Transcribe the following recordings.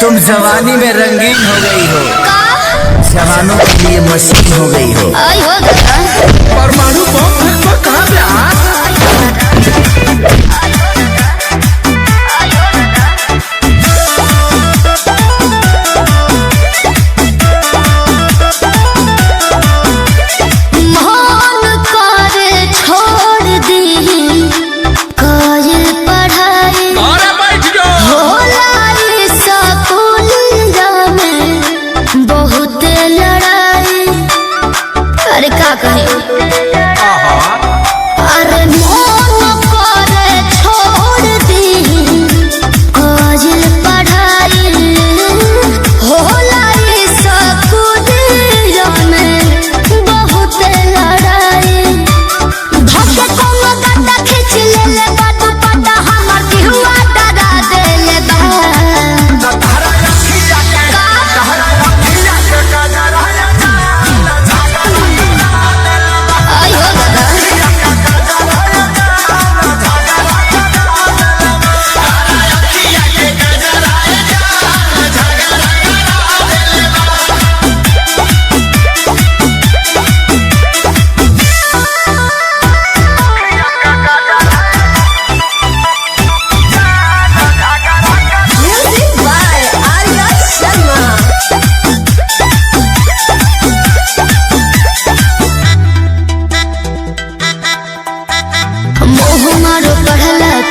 तुम जवानी में रंगीन हो गई हो, जवानों के लिए मशीन हो गई हो। परमाणु बम कहाँ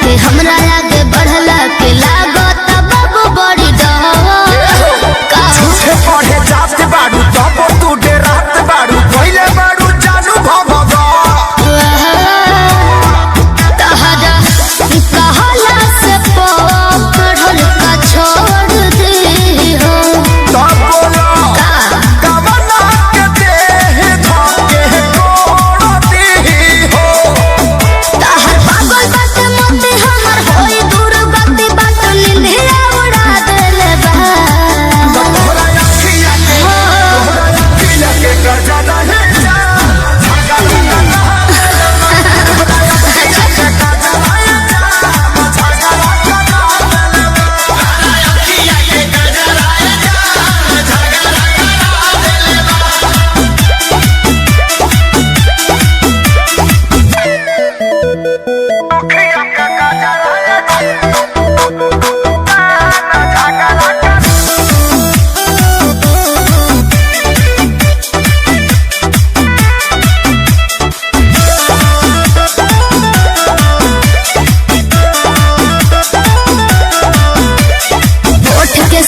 पे हमरा आगे बढ़ला के लागत बाबू बड़ी डर झूठे पढ़े जाते बाड़ू तब तू डेरात बाड़ू पहले बाड़ू जानू भगवा तहरा कहला से पढ़ल का छोड़ दे हो तब बोलो कवना के देह धके कोड़ दी हो तहर पागल बात मते हमर होई दूर गति बात निंदिया उड़ा देले बा तोहरा अखिया के गजरा है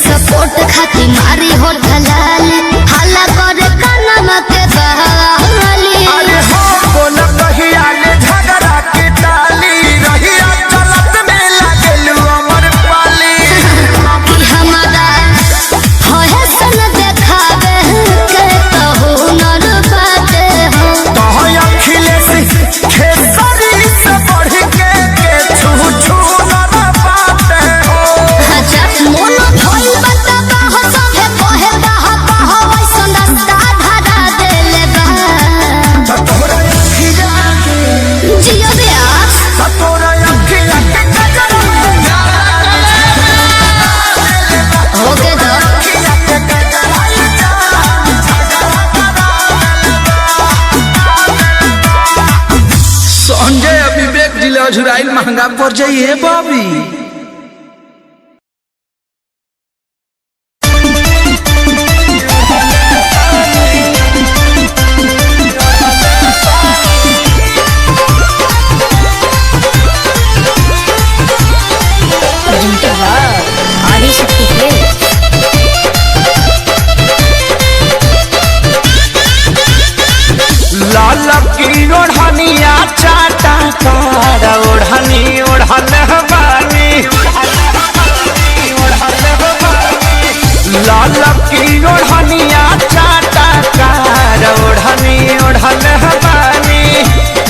सपोर्ट खाती मारी हो ढलाल हल्ला करे कानमा के बहाली अरे हो बोला कहिया ले झगड़ा के डाली रहिया चलत में लागलू अमर पाली कि हमारा होए सन देखावे के तो हुनर बाटे हो तो अखिलेश खेसारी से बढ़ के छू छू न पाते हो अच्छा मोन भइल बता हो सभे कहे कहा वैसन रास्ता धरा देले बा तोरा अखिया के जियो ब्यास तोरा अखिया के गजरा होके दो संजय विवेक जिला झुराइल महंगा पड़ जाइए बॉबी। लाल की ओढ़निया चाटा कार ओढ़नी ओढ़ल हवानी लाल की ओढ़निया चाटा कार ओढ़नी ओढ़ल हवानी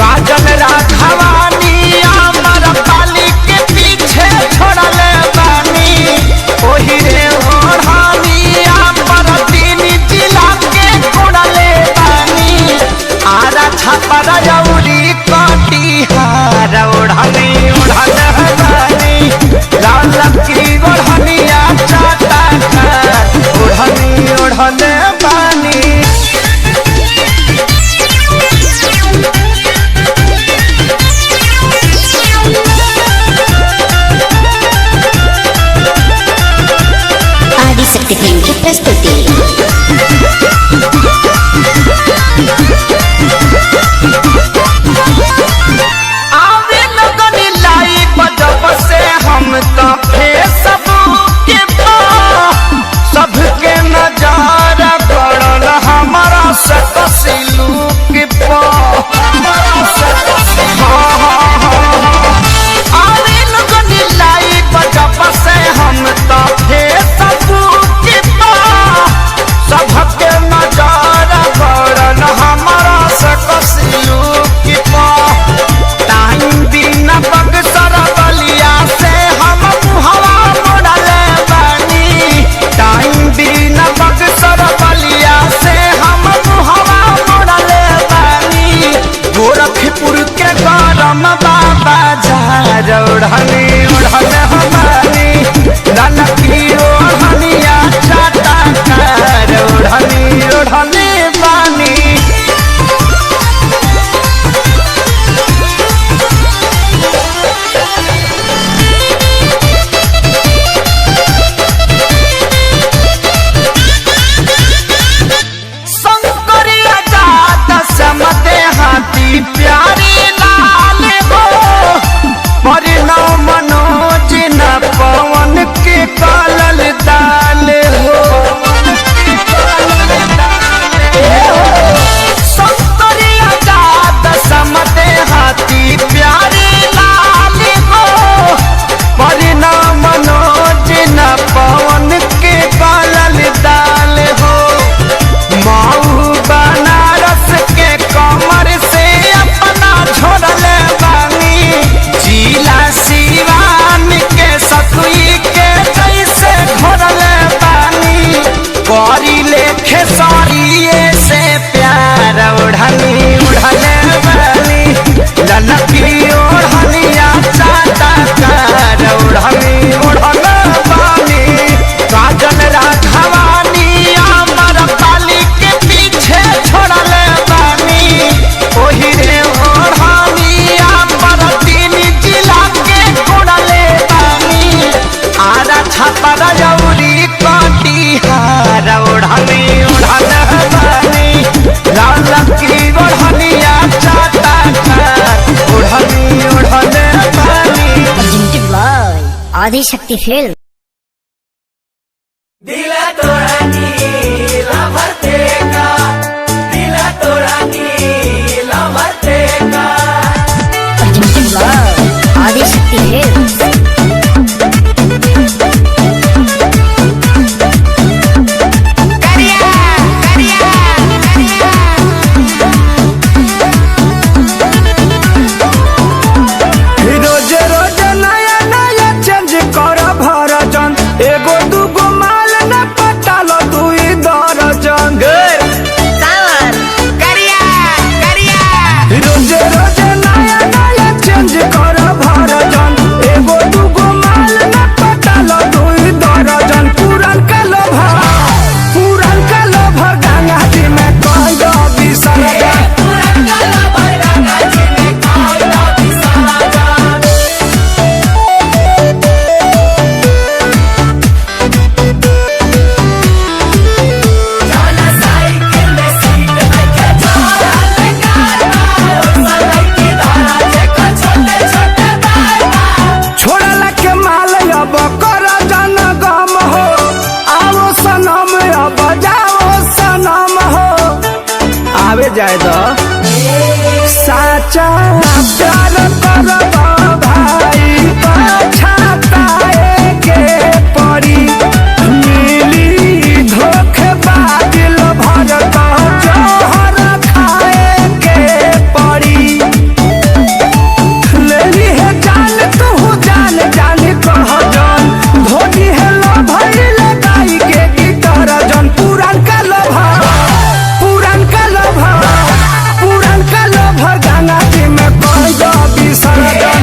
काजल राघवानी अमर पाली के पीछे छोड़ल बानी ओही रे ओढ़नी अमर तीन जिला के छोड़ले बानी आरा छपरा जौरी कटिहार ओढ़नी ओढ़ल हवानी लाल की ओढ़निया चाटा आदिशक्ति फिल्म की प्रस्तुति। आवे लगनी लाइव जब से हम तो फेसबुक पे सबके नजारा पड़ल हमारा से कसिलुक पे। आवे लगनी लाइव जब से हम तो फेसबुक पे सबके नजारा पड़ल हमारा से कसिलुक पे। टाइम बिना बक्सर बलिया से हम मुहवा मोड़ले बानी। टाइम बिना बक्सर बलिया से हम मुहवा मोड़ले बानी। गोरखपुर के गरम बाबा झार ओढ़नी ओढ़ले हमारी ललकी ओढ़निया चाटा कार ओढ़नी ओढ़नी बानी। शंकरिया जात समते हाथी प्यारी लाल हो परिणव मनोज न पवन के कालल दाल हो। शंकरिया जात समते हाथी प्यारी लाल हो परिणव मनोज न पवन के कालल दाल हो। माऊ बनारस के कमर से अपना छोड़ले बानी। जिला सिवान के सतुई के जैसे घोरले बानी। करी लेखे सरिये से प्यार ओढ़नी ओढ़ले बानी। ललकी ओढ़निया चाटा कार ओढ़नी ओढ़ले बानी। काजल राघवानी अमर पाली के पीछे छोड़ले बानी। ओही रे ओढ़नी अमर तीन जिला के कोड़ले बानी। आरा छापर जौरी कटिहार ओढ़नी ओढ़ले बानी। ललकी ओढ़निया चाटा कार ओढ़नी ओढ़ले बानी। आदिशक्ति फिल्म। दिला तोरा नीला भरते का दिला तोरा नीला भरते का। आदिशक्ति फिल्म। रोज रोज नया नया चेंज कर भरजन। एगो दूगो माल न पटालो दुई दर्जन। रोज रोज नया नया चेंज कर भरजन। एगो दूगो माल न पटालो दुई दर्जन। पुरन का लोभ गंगा जी में कह दो विसर्जन। छोड़ला के माल अब कर जन गम हो। आओ सनम अब जाओ सनम हो। आवे जाए दो साचा प्यार करब भाई पछताए के पड़ी। मिली धोखेबाज भरत जोहर खाए के पड़ी। लेली है जान तू जान जान कह जन। धोनी है लोभ लगाई के गिटर जन। पुरान का लोभ गंगा जी में कह दो विसर्जन।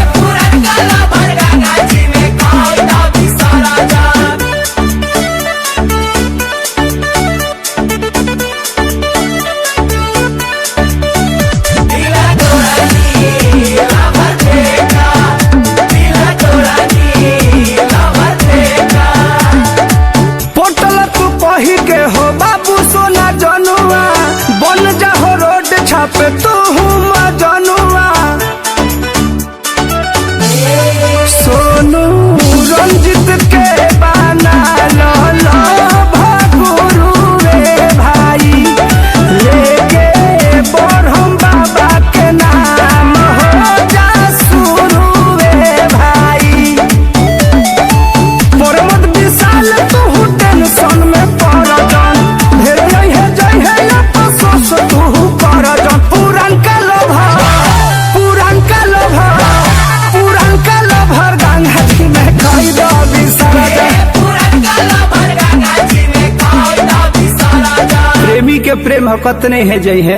के प्रेम हकत नहीं है जई है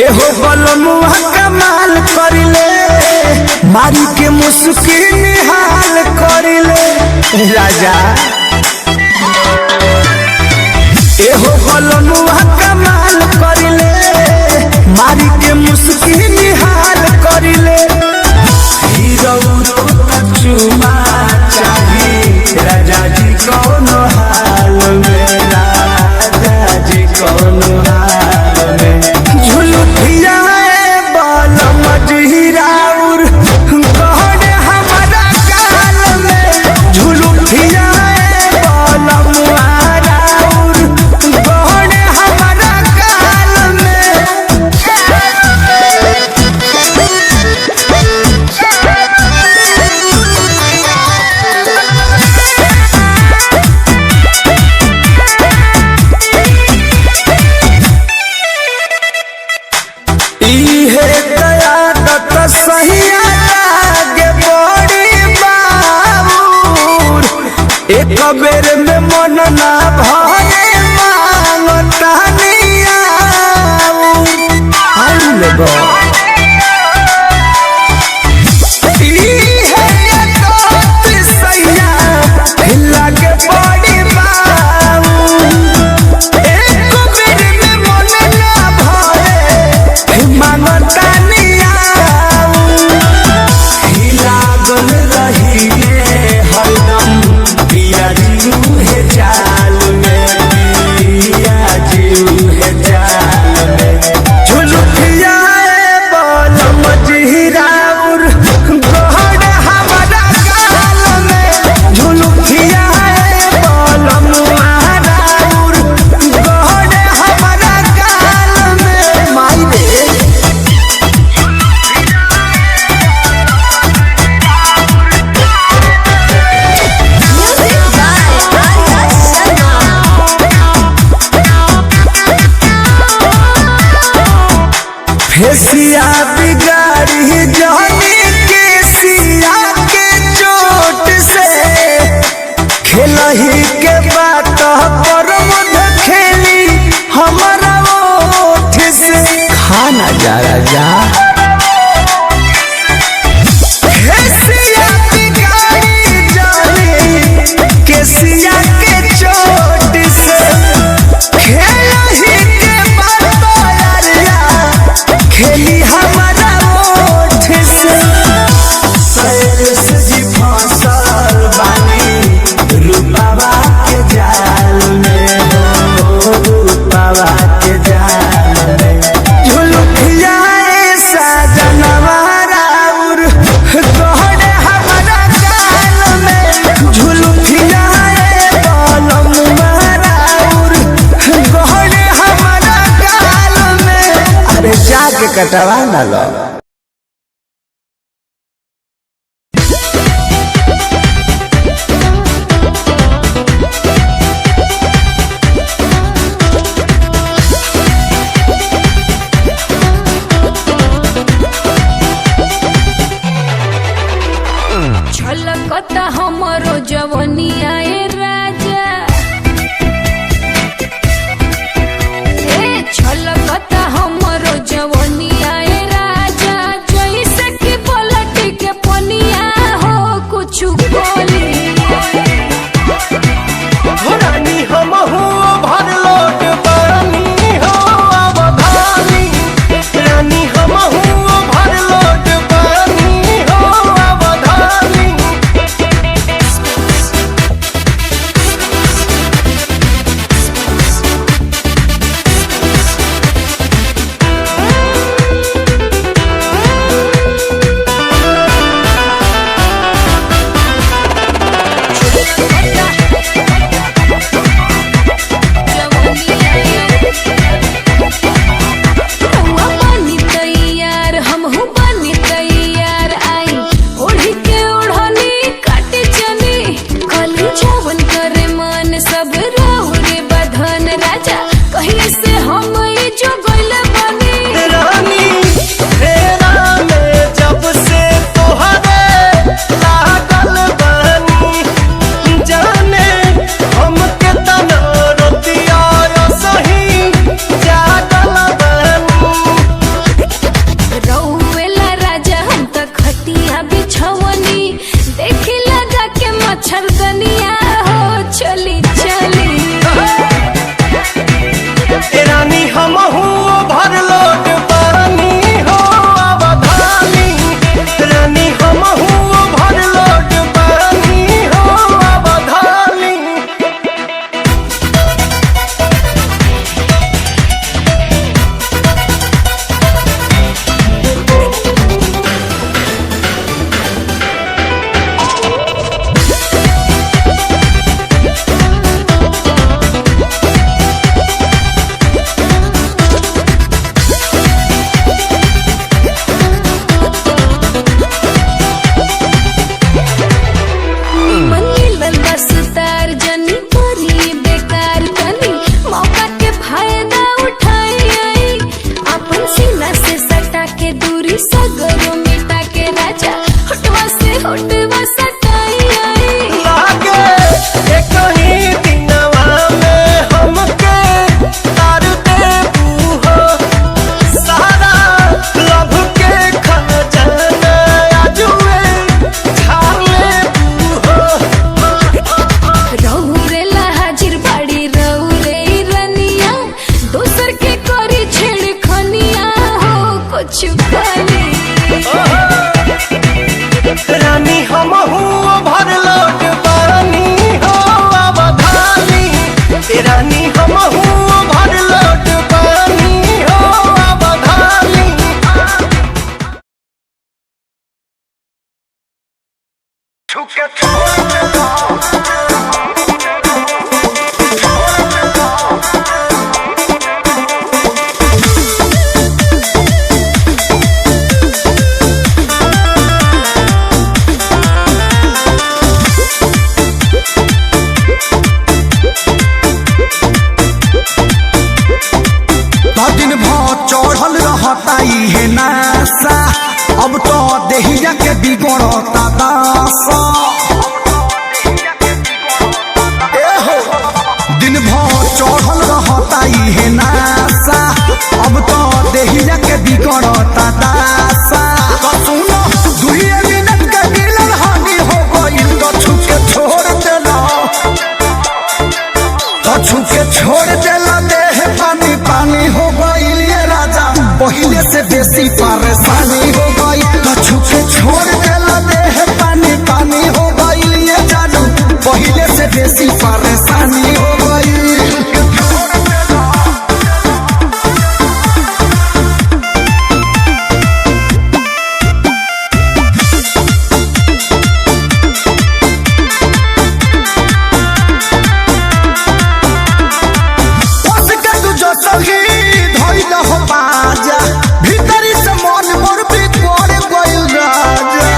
एहो बलमुआ कमाल करिले मारी के मुस्की निहाल करिले राजा एहो बलमुआ कमाल करिले मारी के मुस्की निहाल करिले हीरो चुमा चाहिए राजा जी कौन हाल में राजा जी कौन हाल में झुलुठिया बाल मजहिराउर कहने हमारा गाल में झुलुठिया बाल मुहाराउर कहने हमारा गाल में इहे कयादत सहिया लागे बड़ी बाबूर एक बेर में मन ना भरे मांगता निया आउले गो इहे कयादत सहिया लागे बड़ी बाबूर एक बेर में मन ना भरे मांगता नियाऊ लागल रहिए हरदम पिया जीऊ है जाल में पिया जीऊ है जाल में झुलुठिया बाल मजहिराउर गहन हमारा गाल में झुलुठिया बाल मुहाराउर गहन हमारा गाल में माई रे फेसिया बिगाड़ी जाने के सिया के चोट से खेलही के बात पर मध खेली हमारा ओठ से खाना जा राजा फेसिया बिगाड़ी जाने के सिया के चोट से खेलही के बात खेली हमारा ओठ से सैरस जी फसल बानी रूपावा के जाल में हो रूपावा के जाल में झुलुठिया साजनवा राउर कहने हमारा गाल में झुलुठिया बालमुआ राउर कहने हमारा गाल में अरे जाके कटवा ना लो छलकता हमरो जवनिया ए राजा छलकता हमरो जवनिया ए राजा राहुरे बधन राजा कहीं से हम ई जो गइल बनी रानी तेरा में जब से तोहरे लागल बनी जाने हम के तना रोतिया सही जागल बनी रहुएला राजा हम त खटिया बिछवनी देखी लगा के मच्छर दनिया हो चली चली रानी हम भर लोट पानी हो अवधानी रानी हम भर लोट पानी हो अवधानी मनी लल्ला सितार जनी परी बेकार कनी मौका के फायदा उठाई आई अपन सीना से सटा के दूरी सगरो मिटा के राजा होटवा से होटवा सटाई आई लागे एक ही दिनवा में हमके तार दे बूहो सारा लभ के खजाना आजुए झाले बूहो रहुरेला हाजिर बाड़ी रहुरे रनिया दोसर के करी छेड़ खनिया हो कुछ खाली रानी हम भर लोट पानी हो अवधानी रानी हम भर लोट पानी हो अवधानी दिन भर चढ़ल रहता है नासा अब तो देहिया के बिगड़ता दासा दिन भर चढ़ल रहता है नासा अब तो देहिया के बिगड़ता दासा सुनो दुइये मिनट के मिलन हानि हो गइल तो छुके छोड़ देला छोड़ देला देह पानी पानी हो गइल ये राजा पहिले से बेसी परेशानी हो गई कछु के छोड़ देला देह पानी पानी हो गइल ये जादू पहिले से बेसी परेशानी हो गई भीतरी से मन मोर भी पड़ गइल राजा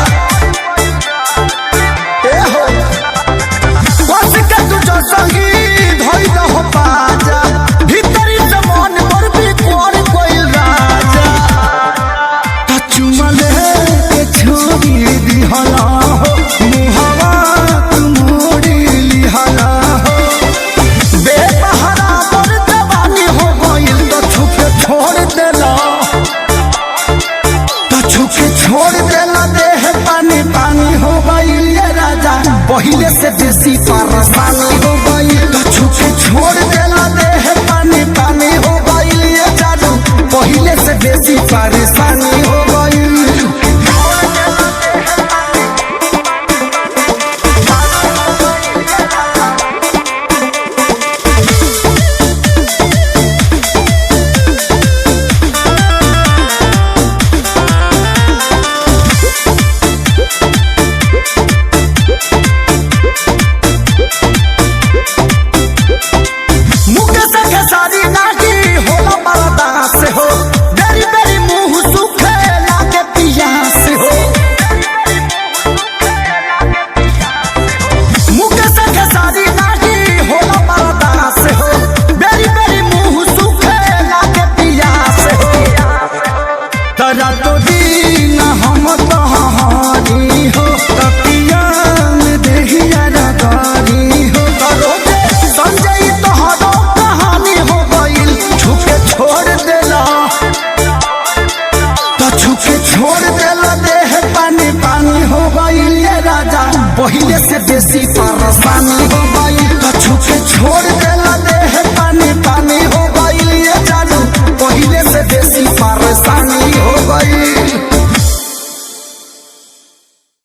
पहले से बेसी परेशानी हो गई तो छुपे छोड़ देला देह पानी पानी हो गई ये जानू पहले से बेसी परेशानी हो गई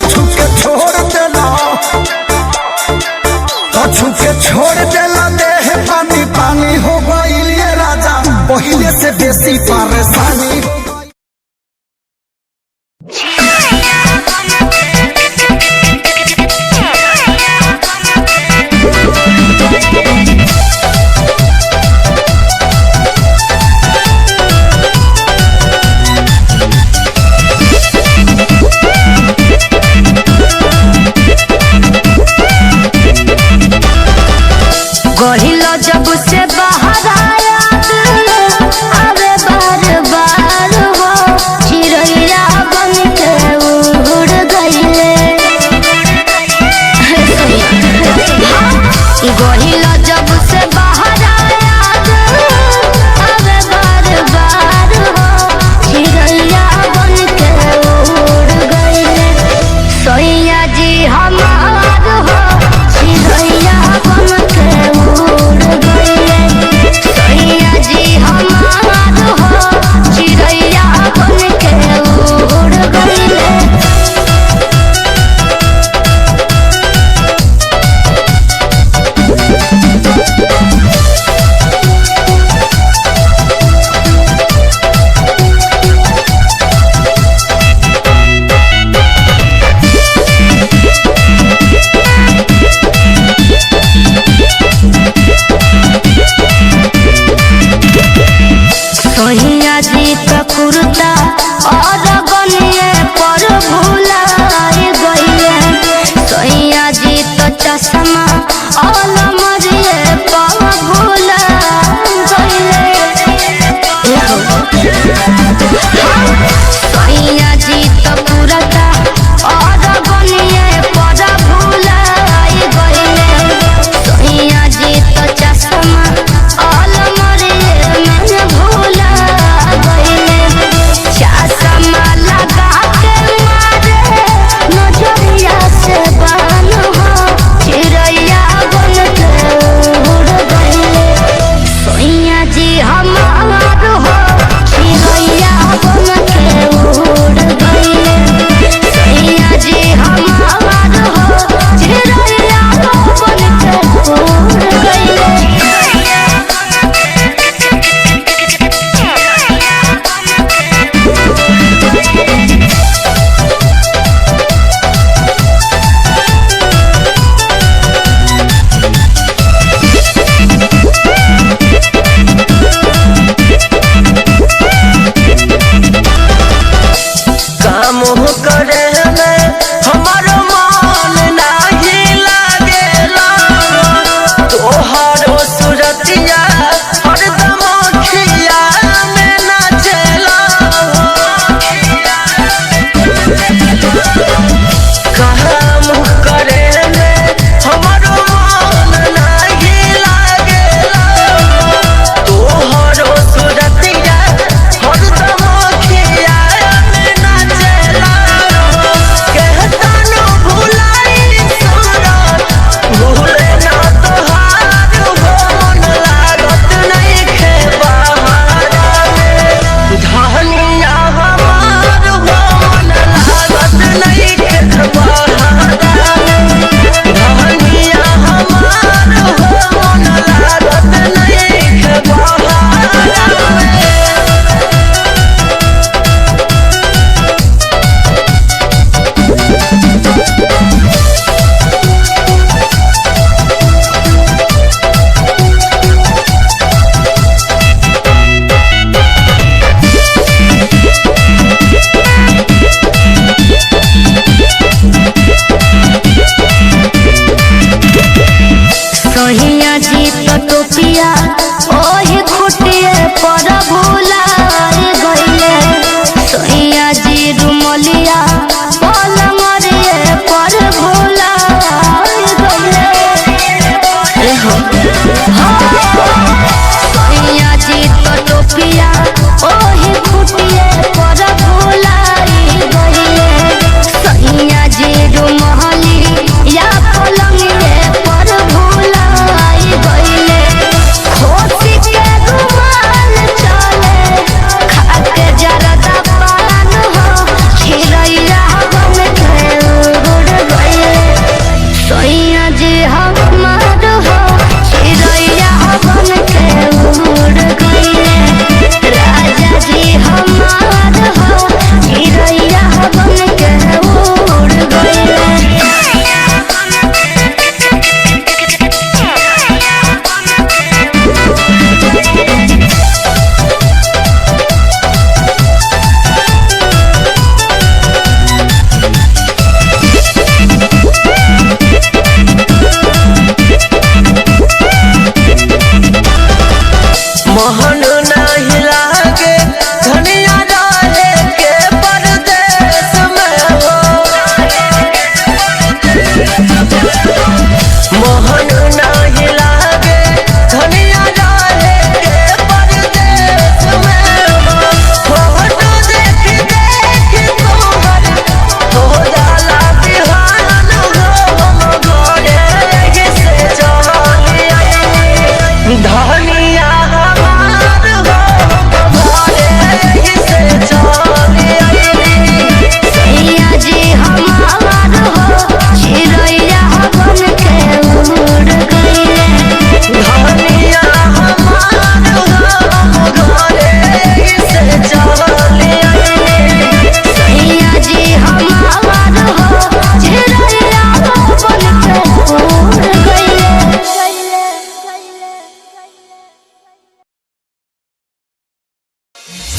छुपे छोड़ देला तो छुपे छोड़ देला देह पानी पानी हो गई ये राजा पहले से बेसी परेशानी हो गहिलो जब से बाहर आया आवे बार बार हो चिड़ैया बन के उड़ गईले गहिलो जब से बाहर आया आवे बार बार हो चिड़ैया बन के उड़ गईले सोइया जी हमार हो चिड़ैया बन के उड़ गईले सोइया जी हमार हो चिड़ैया बन के उड़ गईले सोहिया जी का कुर्ता और बनिए पर भुलाए गईले सोहिया जी तो चश्मा और मरिए पर भुला गईले सोहिया जी तो कुर्ता और बनिए पर भुलाए गईले सोहिया जी तो चश्मा और मरिए मन भुला गईले चश्मा लगा के मारे नजरिया से बान हो चिड़ैया बन के उड़ गईले सोइया जी हमार हो चिड़ैया बन के उड़ गईले सोइया जी हमार हो चिड़ैया बन के उड़ गईले काम करे में हमारो मन नाही लागेला तोहरो सूरतिया हरदम अखिया में नाचेला काम करे में हमारो मन नाही लागेला तोहरो सूरतिया हरदम अखिया में नाचेला कहता न भुलाई सूरत भूले ना तोहार हो मन लागत नहीं खे बहारा में धनिया हमार हो मन लागत नहीं खे बहारा में धनिया हमार हो मन लागत नहीं खे बहारा में सोहिया जी तो टोपिया ओही खुटिए पर भुलाए गईले सोहिया जी रुमलिया पल मरिए पर भुलाए गईले सोहिया जी तो टोपिया ओही खुटिए पर भुलाए गईले सोहिया जी रुमलिया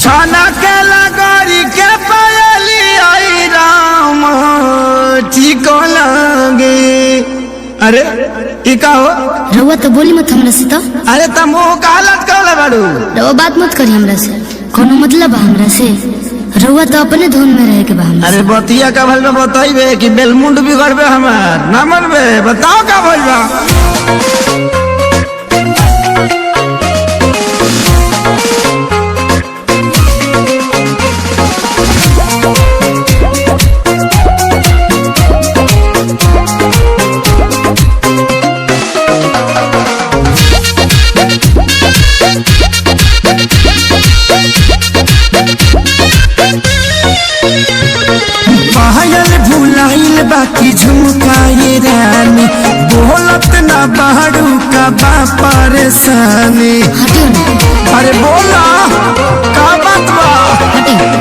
छाना के लगोरी के पायली आई राम ठीक लगे। अरे ई का हो रउआ तो बोली मत हमरा से। तो अरे त मुंह कालत कहले बाड़ू। रउआ बात मत करी हमरा से, कोनो मतलब बा हमरा से? रउआ तो अपने धुन में रहे के बा हमरा से। अरे बतिया का भल में बताइबे कि बेलमुंड बिगड़बे हमार ना मनबे? बताओ का भइल बा। पायल भुलाइल बाकी झुमकाए रानी, बोलत ना बाड़ू का बा परेशानी। अरे बोला का बात बा?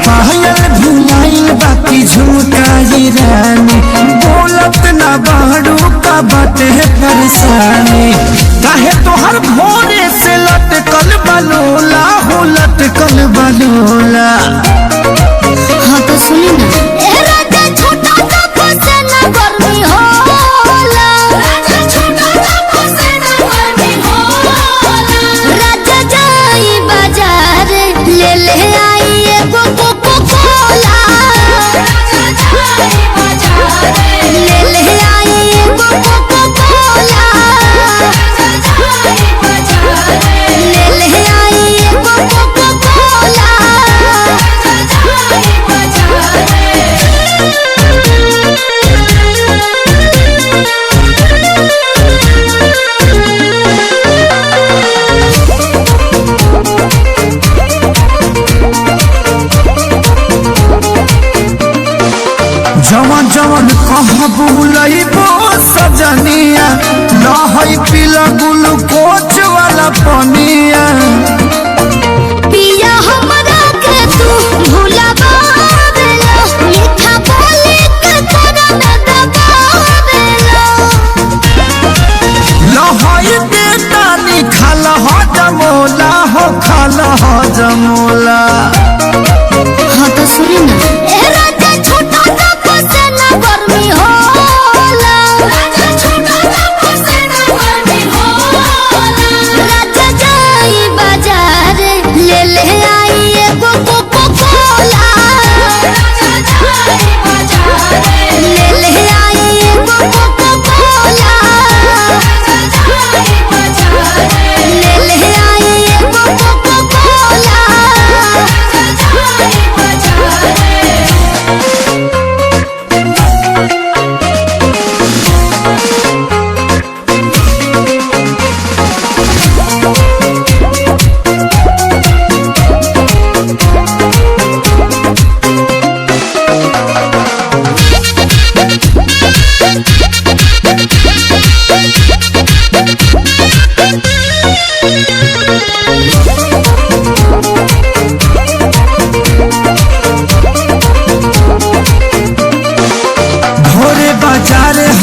पायल भुलाइल बाकी झुमकाए रानी, बोलत ना बाड़ू का बाटे परेशानी। काहे तोहर भोरे से लटकल बलोला हो, लटकल बलोला। हाँ तो सुनी ना। जवन जवन कहाँ बुलइबो सजनिया, लहई पीला ग्लूकोच वाला पनिया। पिया हमरा के तू भुलावेला, मीठा बोली के तोरा में दबावेला। लहई बेटा निखाल हो जमोला हो, खाल हो जमोला। हाँ तो सुनी ना।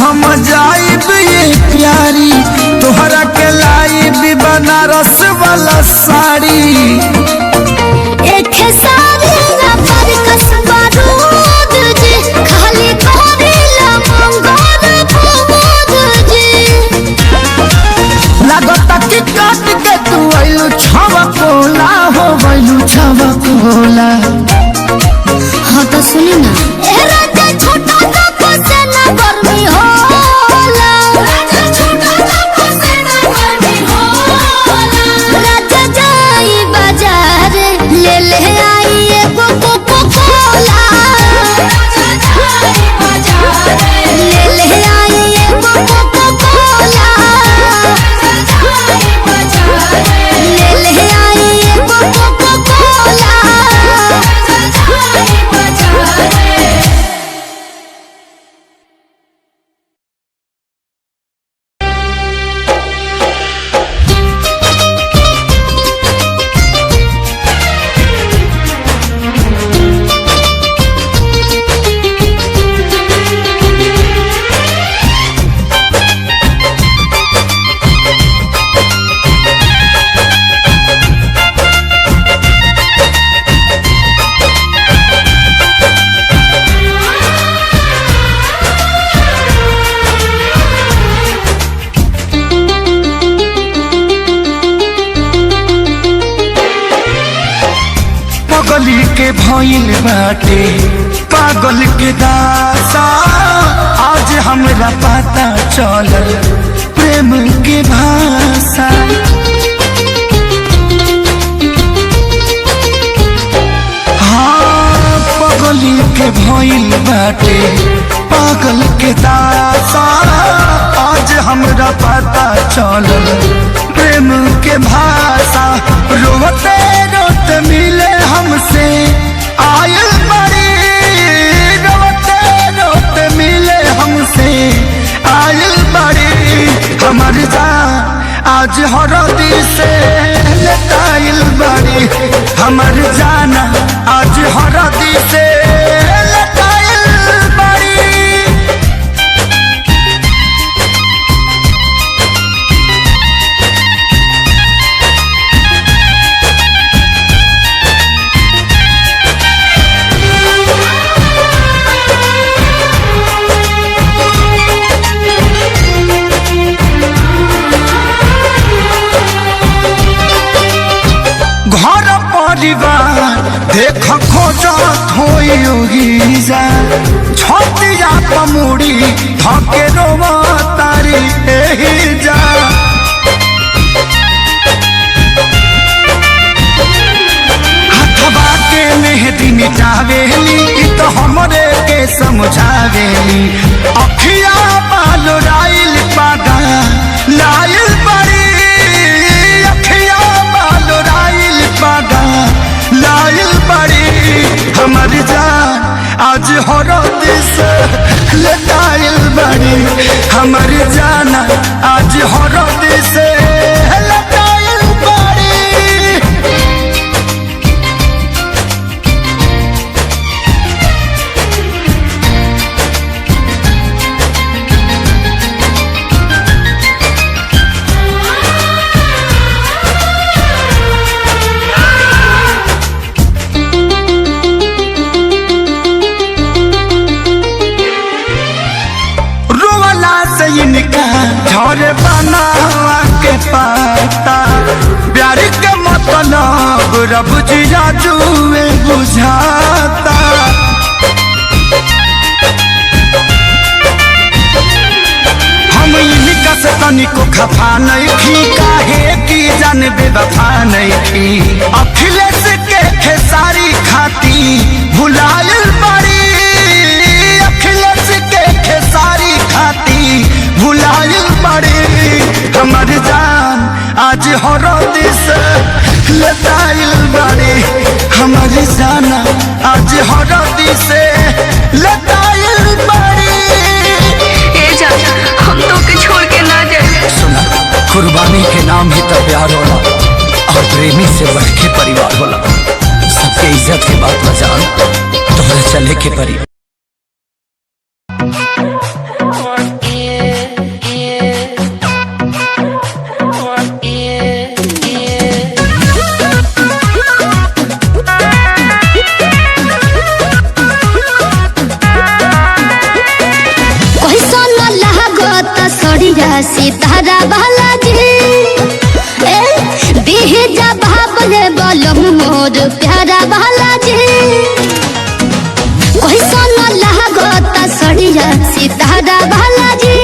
हम जाइब ये प्यारी, तोहरा के लाइब बनारस वाला साड़ी। एक सारी ना पर कसबा दूध जी, खाली करेला मंगोर फूद जी। लागता कि काट के तू आइलू छवा कोला हो, आइलू छवा कोला। हाँ तो सुनी ना। छोटा गर्मी होला, राजा जाई बाजार। के भइल बाटे पागल के दासा आज हमरा पता चलल प्रेम के भाषा। हाँ पगली के भइल बाटे पागल के दासा आज हमरा पता चलल प्रेम के भाषा। रोते रोते मिले हमसे आयल बड़ी रोते रोते मिले हमसे आयल बड़ी हमर जान आज हरदी से लटाइल बड़ी हमर जाना आज हरदी से लटाइल बड़ी। घर परिवार देख खोजत होई जा छतिया पमुड़ी धके रोवा तारी एही जा। हथवा के मेहंदी मिटावेली तो हमरे के समझावेली अखिया बालो राइल पागा लाइल बड़ी अखिया बालो राइल पागा लाइल बड़ी हमर जान आज हरद से लटाइल बड़ी हमर जाना आज हरद से लटाइल बड़ी। इनका झर बनावा के पाता प्यार के मतलब रब जिया जुए बुझाता। हम इनका से तनिको खफा नहीं थी काहे की जान बेवफा नहीं थी अखिलेश के खेसारी खाती भुलाइल बड़ी अखिलेश के खेसारी खाती भुलाइल बड़ी हमर जान आज हरद से लटाइल बड़ी हमर जाना आज हरद से लटाइल बड़ी। ए जान हम तो के छोड़ के ना जाए। सुना कुर्बानी के नाम ही तो प्यार होला और प्रेमी से बढ़ के परिवार होला। सबके इज्जत के बात बजान तोहरा चले के परी। सितारा बालाजी देह जा भाबले बलम मोर प्यारा बालाजी कैसा न लागत सड़िया सितारा बालाजी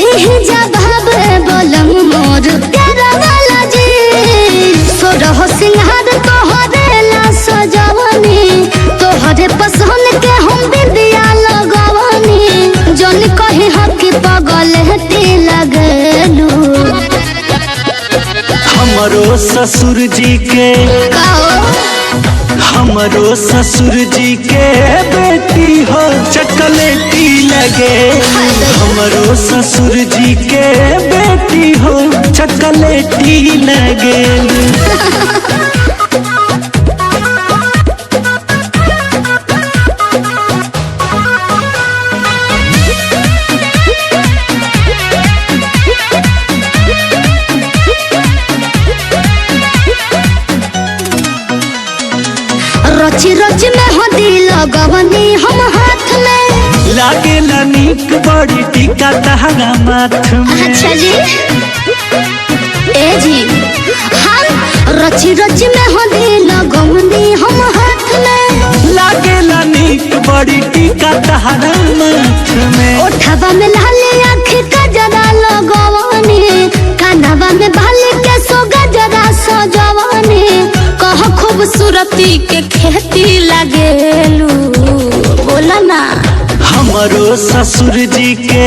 देह जा भाबले बलम मोर प्यारा बालाजी सोरह सिंहार तोहरे ला सजवनी तोहरे पसंद के हम बिंदिया लगवनी जन कहे हकी पगल लगलू। हमरो ससुर जी के हमरो ससुर जी के बेटी हो चकलेटी लगे हमरो ससुर जी के बेटी हो चकलेटी लगे। रची रची में हो दिल गवनी हम हाथ में लागे नीक बड़ी टीका तहरा माथ में। अच्छा जी ए जी हम रची रची में हो दिल गवनी हम हाथ बड़ी टीका तहरा माथ में। ओठवा में लाली आँख का जरा लगवानी, कानवा में बाली के सो गजरा सजवानी। कह खूबसूरती के खेती लगेलू, बोला ना। हमरो ससुर जी के,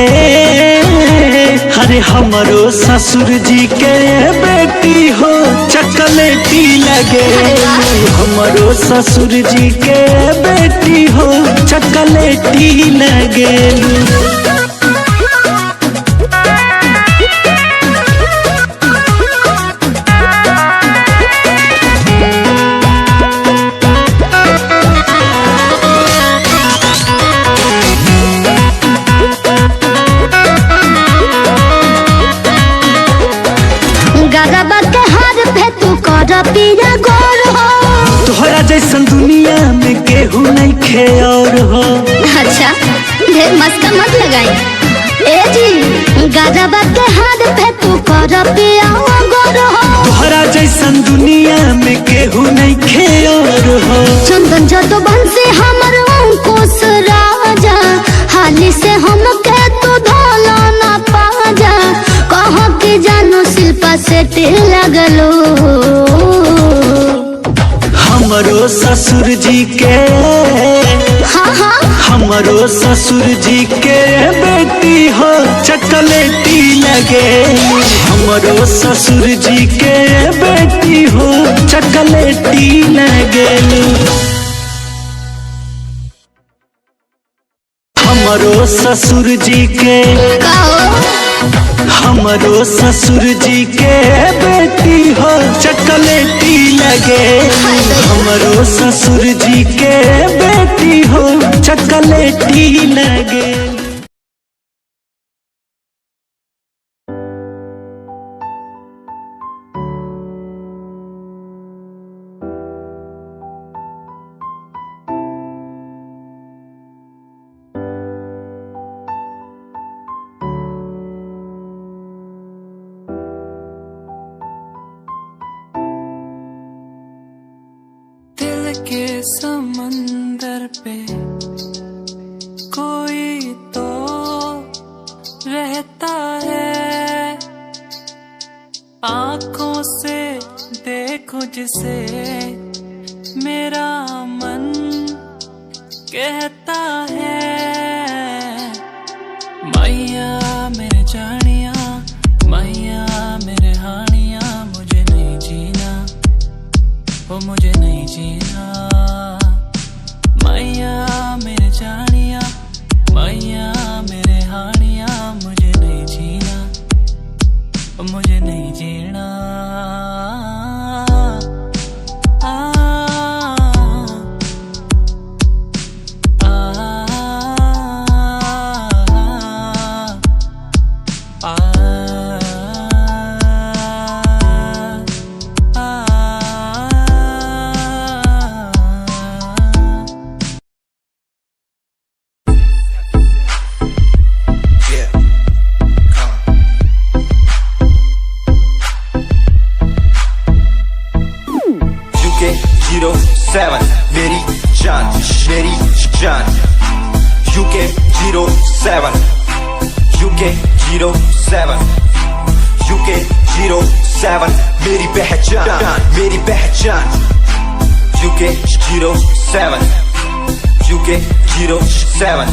अरे हमरो ससुर जी के बेटी हो चॉकलेटी लगे। हमरो ससुर जी के बेटी हो चॉकलेटी लगे। पिया गोर हो, तोहरा जैसन दुनिया में केहू नहीं खे और हो। अच्छा ढेर मस्का मत लगाई। ए जी गजबा के हाथ पे तू कर पिया गोर हो, तोहरा जैसन दुनिया में केहू नहीं खे और हो। चंदन जतो बंसी हमर अंकुश राजा, हाली से हम के तू धोला ना पाजा। कह के जानो शिल्पा से तिल लगलो। हमरो ससुर जी के, हाँ हाँ हमरो ससुर जी के बेटी हो चॉकलेटी लगे। हमरो ससुर जी के बेटी हो चॉकलेटी लगे। हमरो ससुर जी के, हमरो ससुर जी के बेटी हो चॉकलेटी लगे। हमरो ससुर जी के बेटी हो चॉकलेटी लगे। के समंदर पे कोई तो रहता है, आंखों से देखो जिसे मेरा मन कहता है। मैया मेरे जानिया, मैया मेरे हानिया, मुझे नहीं जीना, वो मुझे नहीं जीना। मैया मेरे जानिया, मैया मेरे हानिया, मुझे नहीं जीना, वो मुझे नहीं जीना। मेरी जान, मेरी जान। UK 07, UK 07, UK 07, मेरी पहचान, मेरी पहचान। UK 07, UK 07,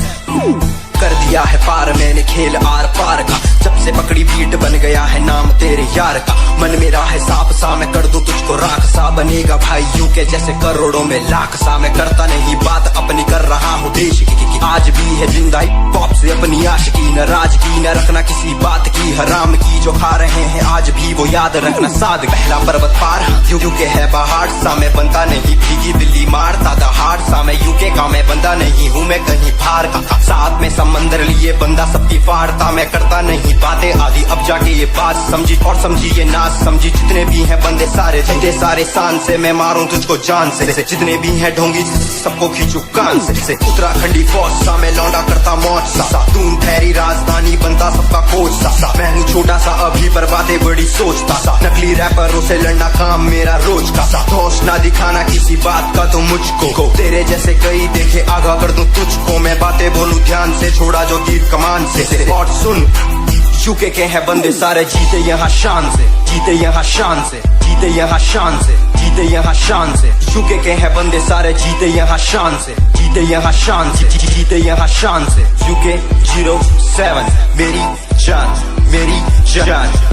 कर दिया है पार मैंने खेल आर पार का, जब से पकड़ी बीट बन गया है नाम तेरे यार का। मन मेरा है सांप सा, मैं कर दूं तुझको राख सा, बनेगा भाई यूके जैसे करोड़ों में लाख सा। मैं करता नहीं बात अपनी, कर रहा हूँ देश की, आज भी है जिंदा पॉप से अपनी आशिकी। न राज की न रखना किसी बात की, हराम की जो खा रहे हैं आज भी वो याद रखना। साद पहला पर्वत पार यूके है पहाड़ सा, मैं बनता नहीं भीगी दिल्ली मारता दहाड़ सा। मैं यूके का मैं बंदा नहीं हूँ, मैं कहीं बाहर का, साथ में समंदर लिए बंदा सबकी फाड़ता। मैं करता नहीं बातें आदि, अब जाके ये बात समझी और समझी ये नाच समझी। जितने भी हैं बंदे सारे जितने सारे शान से मैं मारूं तुझको जान से जितने भी हैं ढोंगी सबको खींचू कान से उत्तराखंडी फौज सा मैं लौंडा करता मौज सा दून ठहरी राजधानी बनता सबका कोच सा मैं हूँ छोटा सा अभी पर बातें बड़ी सोचता सा नकली रैपरों से लड़ना काम मेरा रोज का सा होश ना दिखाना किसी बात का तो मुझको तेरे जैसे कई देखे आगा कर दूं तुझको मैं बातें बोलूं ध्यान से छोड़ा जो तीर कमान से और सुन यूके के हैं बंदे सारे जीते यहाँ शान से जीते यहाँ शान से जीते यहाँ शान से जीते यहाँ शान से यूके के हैं बंदे सारे जीते यहाँ शान से जीते यहाँ शान से जीते यहाँ शान से यूके 07 मेरी जान मेरी जान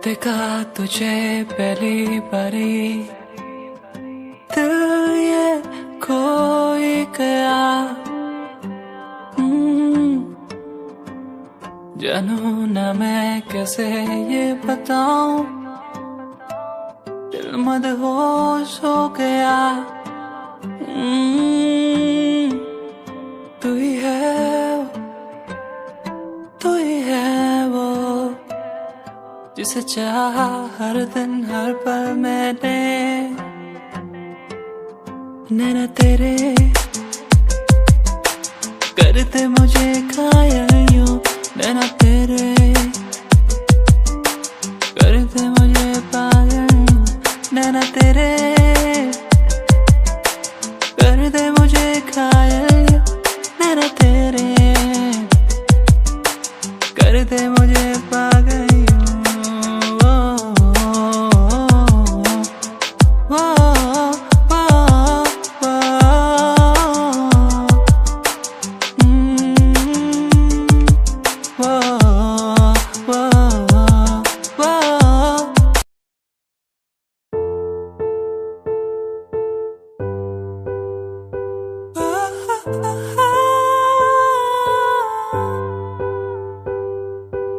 देखा तुझे पहली बारी दिल ये खोई गया। जानू ना मैं कैसे ये बताऊं, दिल मदहोश हो गया। तू ही है वो जिसे चाहा हर दिन हर पल मैंने। नैना तेरे करते मुझे घायल यूं, नैना तेरे करते मुझे पागल यूं, नैना तेरे करते मुझे घायल यूं, नैना तेरे करते मुझे पागल यूं।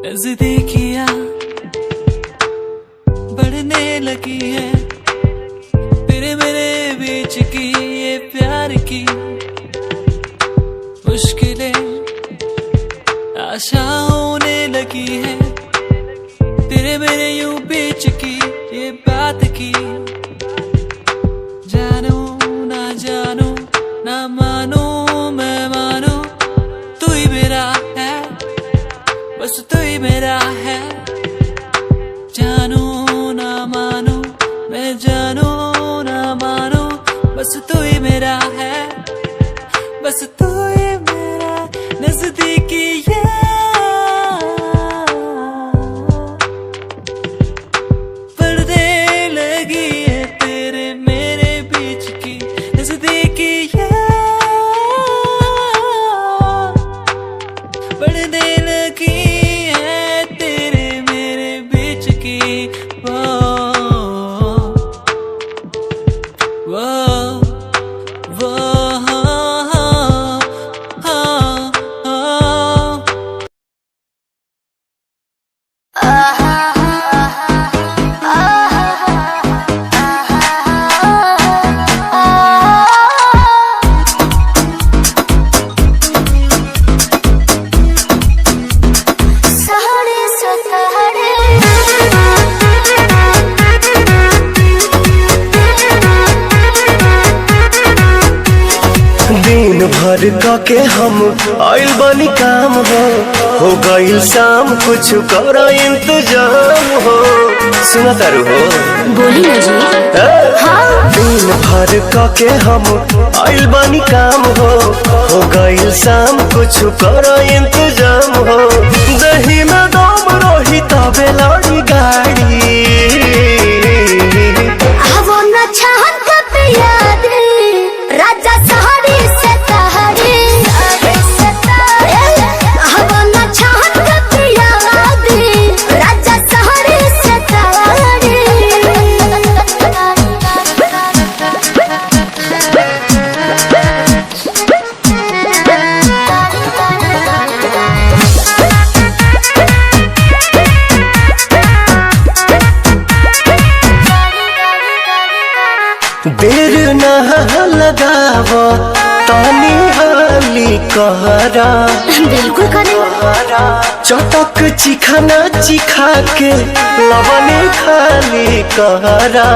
नज़दीकियाँ बढ़ने लगी है तेरे मेरे बीच की ये प्यार की मुश्किलें आशा होने लगी है तेरे मेरे यूं बीच की ये बात की। जानू ना मानो मैं मानो तू ही मेरा है, बस तू ही मेरा है। जानू ना मानो मैं जानू ना मानो बस तू ही मेरा है, बस तू ही मेरा। नज़दीकियाँ बढ़ने लगी है तेरे मेरे बीच की नज़दीकियाँ बढ़ने लगी है तेरे मेरे बीच की। वो भर के हम आइल बनी काम हो गईल शाम कुछ कर इंतजाम हो। सुना तारू हो बोली ना जी। हाँ। दिन भर के हम आइल बनी काम हो गईल शाम कुछ कर इंतजाम हो। दही में दम रही तबे लड़ी गाड़ी वो न चाहत कब याद राजा सहारी से देर न लगाव तानी हाली कहरा बिल्कुल करे चटक चिखाना चिखा के लवने खाली कहरा।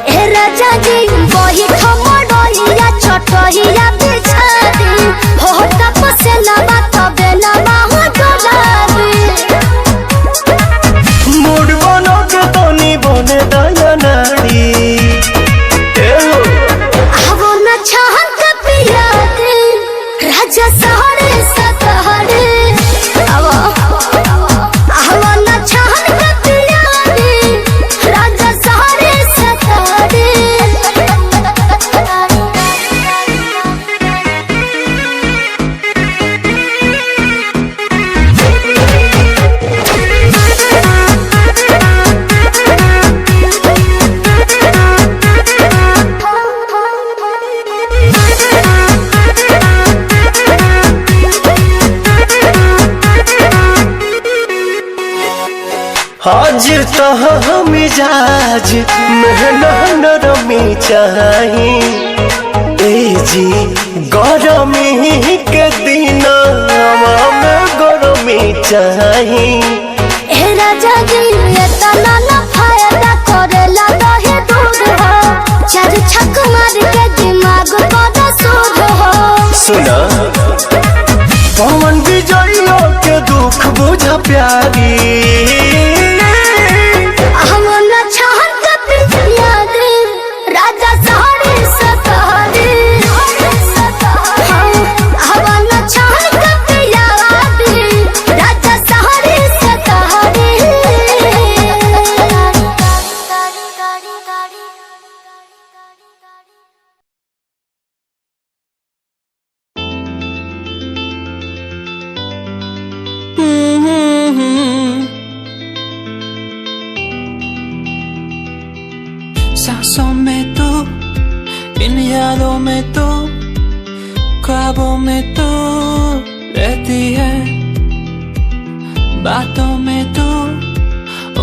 ए राजा जी वही ठमडोइया छोटहिया बिछा दी हो तपसे लबा तबे लबा हो डोलाबी मूड बनो के तनी बने दया नाड़ी। राजा सहरे सतहरे राजा सहरे सतहरे आज तो मिजाज नरमी चाही ए जी गरमी के दिन में गरमी चाही ए राजा जी ये तना ना फायदा करेला दहे दूध हो चार छक मार के दिमाग को सूद हो सुना पवन विजयो के दुख बुझा प्यारी सांसों में तो इन यादों में तो ख्वाबों में तो रहती है बातों में तो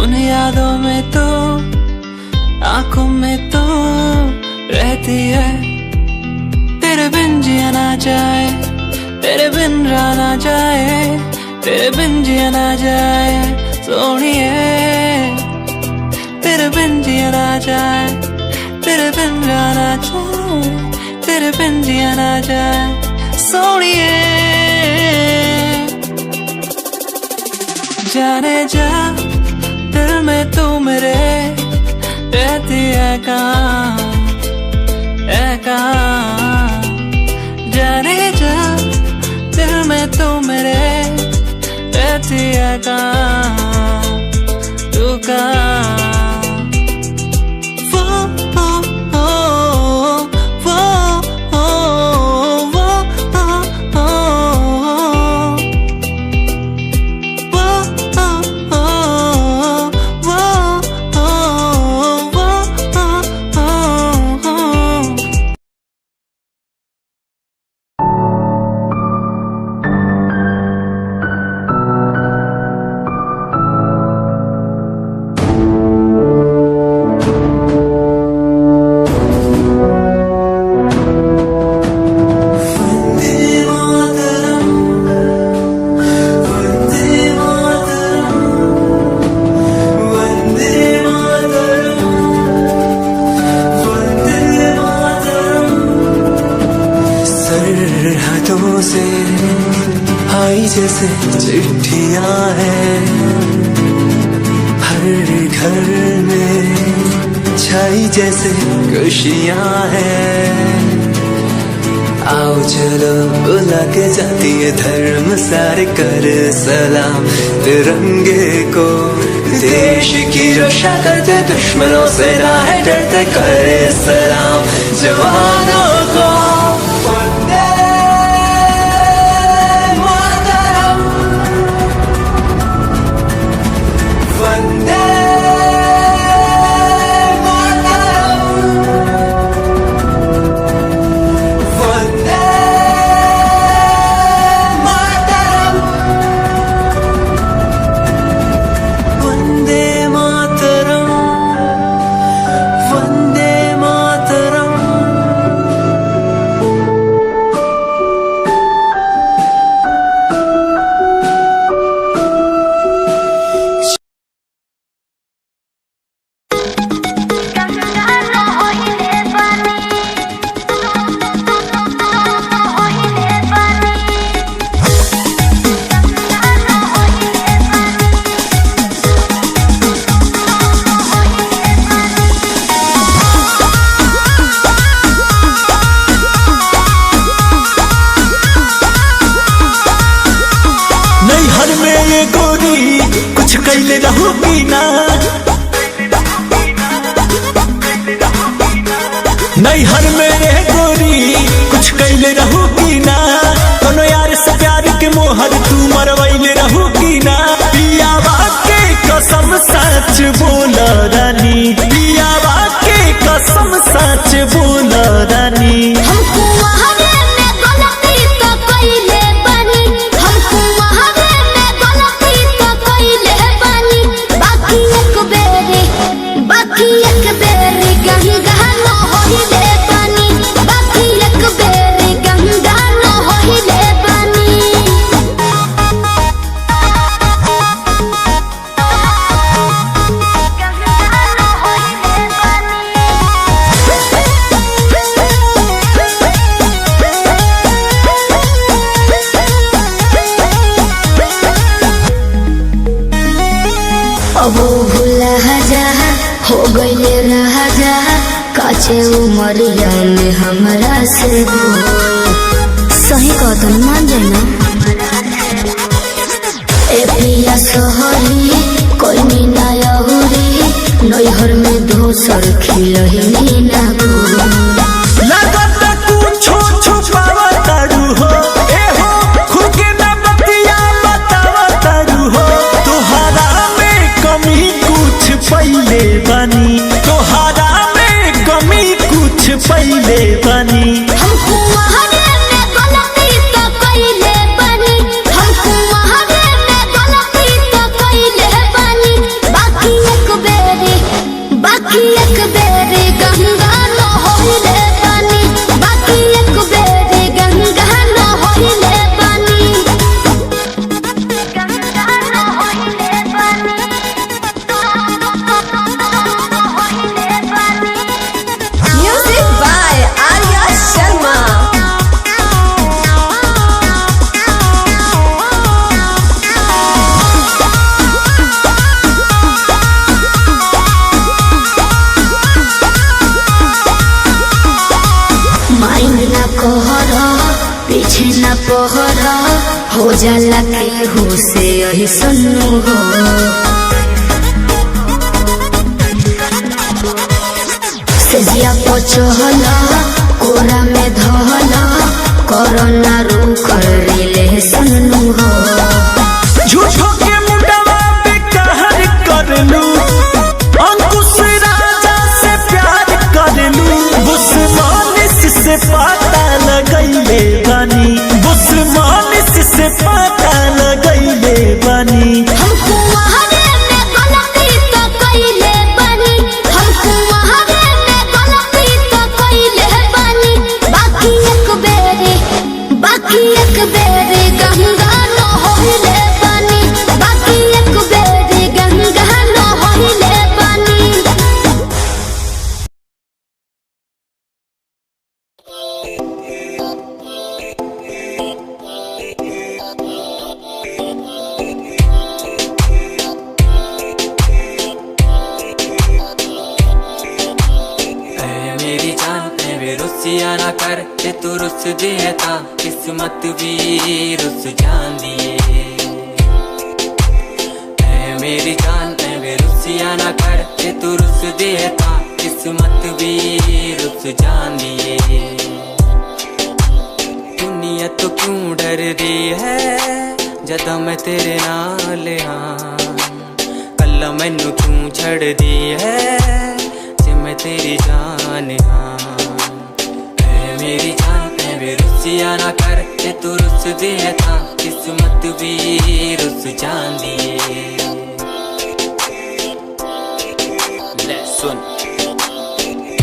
उन यादों में तो आंखों में तो रहती है तेरे बिन जिया ना जाए तेरे बिन रहा ना जाए तेरे बिन जिया ना जाए सोनिए तेरे बिन जिया ना जाए तेरे बिन जाना जाए तेरे बिन जिया ना जाए सोनिए जाने जा दिल में तू मेरे रहती है कहाँ जाने जा दिल में तू मेरे रहती है कहाँ तू कहाँ से आई जैसे चिट्ठियां हैं हर घर में छाई जैसे खुशियां हैं आओ चलो बुला के जाती है धर्म सारे कर सलाम तिरंगे को देश की रक्षा करते दुश्मनों से ना है डरते करे सलाम जवानों को कैले रहूगी ना नैहर में रे गोरी कुछ कैले रहूगी ना कोनो यार से प्यार के मोहर तू मरवैले रहूगी ना पियावा के कसम सच बोला रानी पियावा के कसम सच बोला रानी हमको वहारे में गलती तो कइले बानी हमको वहारे में गलती तो कइले बानी बाकी काचे उमरिया में हमरा से सही कहतन मान जाए ना। ए पिया सोहरी कोई मीना यहुरी नैहर में दोसर खिलही ना लगत कुछो छुपावा तारू हो ए हो खुद के ना बतिया बतावा तारू हो। तोहरा में कमी कुछ पहिले बनी, तोहरा में कमी कुछ पहिले बनी। हमको वहारे में गलती तो कइले बनी, हमको वहारे में गलती तो कइले बनी। बाकी एक बेरी गंगा न होइले बनी, बाकी एक बेरी गंगा न होइले बनी, गंगा न होइले बनी, होइले बनी। Music by Arya Sharma. Mind ना कहरा पीछे ना पहरा हो जाला केहू से यही सुनू हो। सेजिया पचहला कोरा में धहला कोरोना रुक रिले सुनू हो। झूठो के मुंडवा पे कहर करलू, अंकुश राजा से प्यार करलू। बुस्मानिस से पता लगैले बनी, बुस्मानिस से पता लगैले बनी। हमको वहारे में गलती तो कइले बनी, हमको वहारे में गलती तो कइले बनी। बाकी एक बेरी गंगा न होइले बनी, बाकी एक बेरी गंगा न होइले बनी। मेरी जान ए वे रुसिया ना कर ते तू रुस दिए था किस्मत भी रुस जान दिए। ए मेरी जान ए वे रुसिया ना कर ते तू रुस दिए था किस्मत भी रुस जान दिए। दुनिया तो क्यों डर रही है जदा मैं तेरे नाल हाँ, कल मैनू क्यों छड़ दी है मैं तेरी जान हाँ। ऐ मेरी जान ऐ वे रुसिया ना कर ते तू रुस दिए था किस्मत भी रुस जान दिए। ले सुन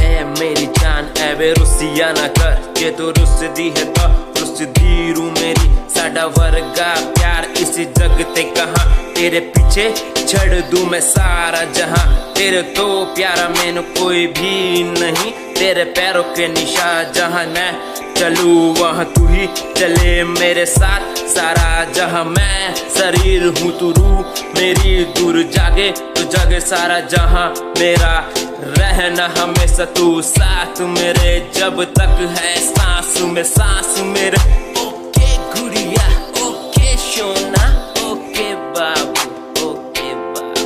ऐ मेरी जान ऐ वे रुसिया ना कर के तू रुस दी है तो रुस दी रू मेरी। साडा वर्गा प्यार इस जग ते कहाँ, तेरे पीछे छड़ दूं मैं सारा जहां। तेरे तो प्यारा मैंने कोई भी नहीं, तेरे पैरों के निशान जहां मैं चलूं वहां तू ही चले मेरे साथ। सारा जहां मैं शरीर हूँ तू रूह मेरी, दूर जागे तो जागे सारा जहां मेरा। रहना हमेशा तू साथ मेरे जब तक है सांस में सांस मेरे। ओके गुड़िया ओके सोना ओके बाबू ओके बाबू।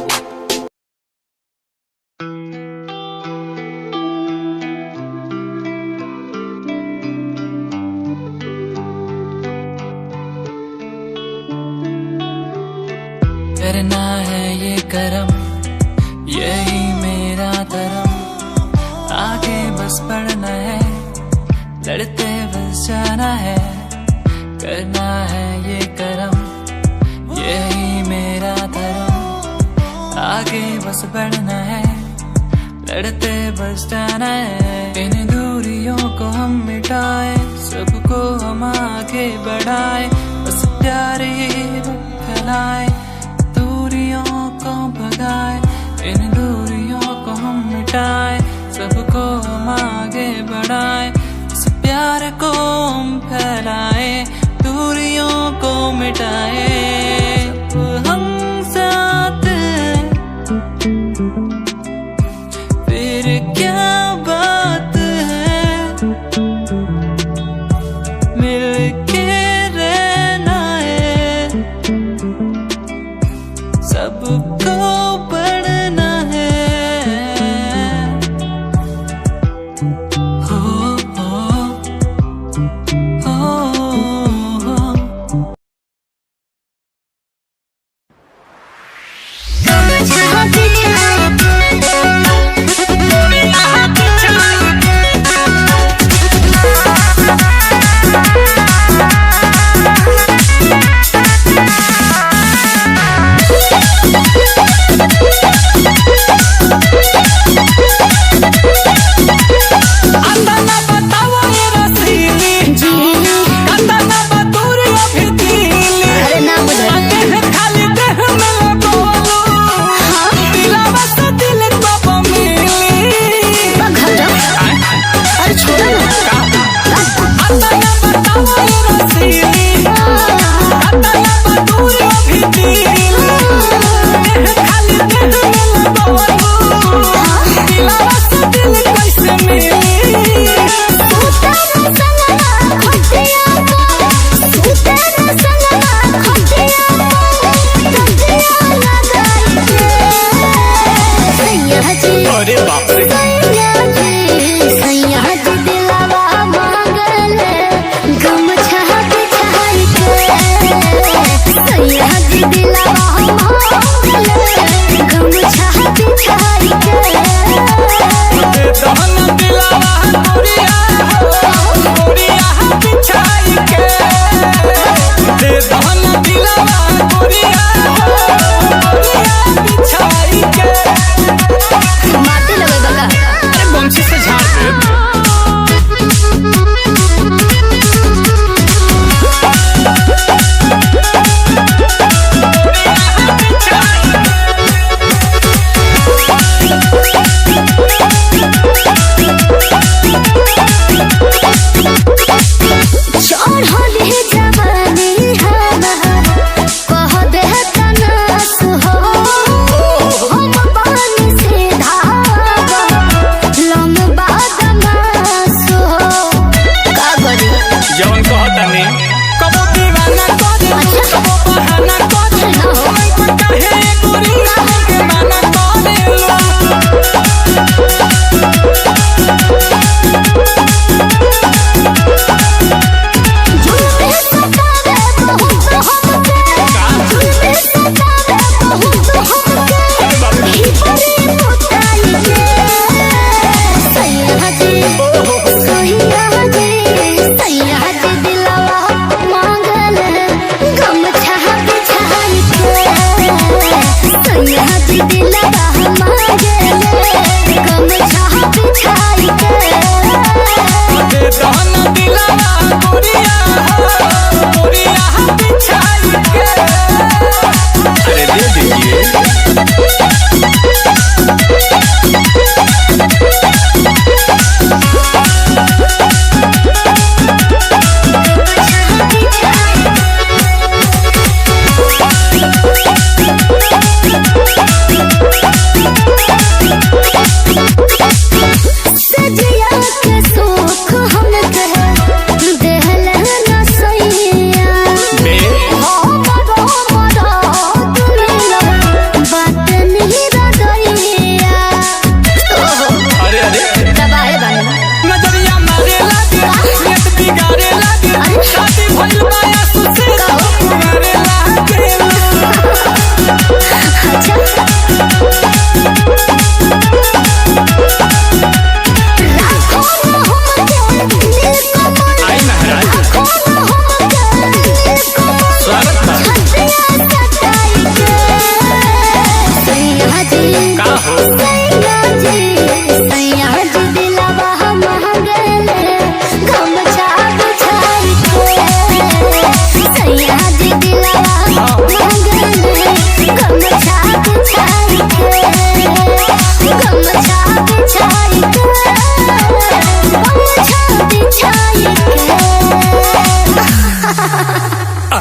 करना है ये करम यही मेरा धर्म, आगे बस बढ़ना है लड़ते बस जाना है। करना है ये करम यही मेरा धर्म, आगे बस बढ़ना है लड़ते बस जाना है। इन दूरियों को हम मिटाए सबको हम आगे बढ़ाए, बस प्यार ये फैलाए दूरियों को भगाए। इन दूरियों को हम मिटाए सबको हम आगे बढ़ाए, इस प्यार को हम फैलाए दूरियों को मिटाए। सब हम साथ फिर क्या बात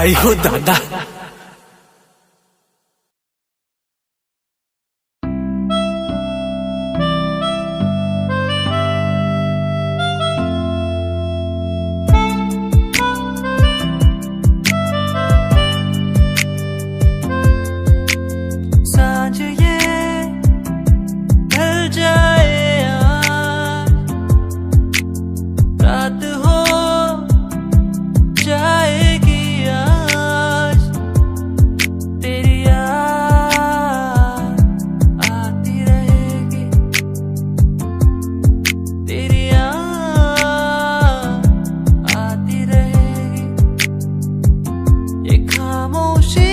आई हो दादा। सांझ ये ढल जाए आज, रात हो जाएगी आज, तेरी याद आती रहेगी, तेरी याद आती रहेगी। ये खामोशी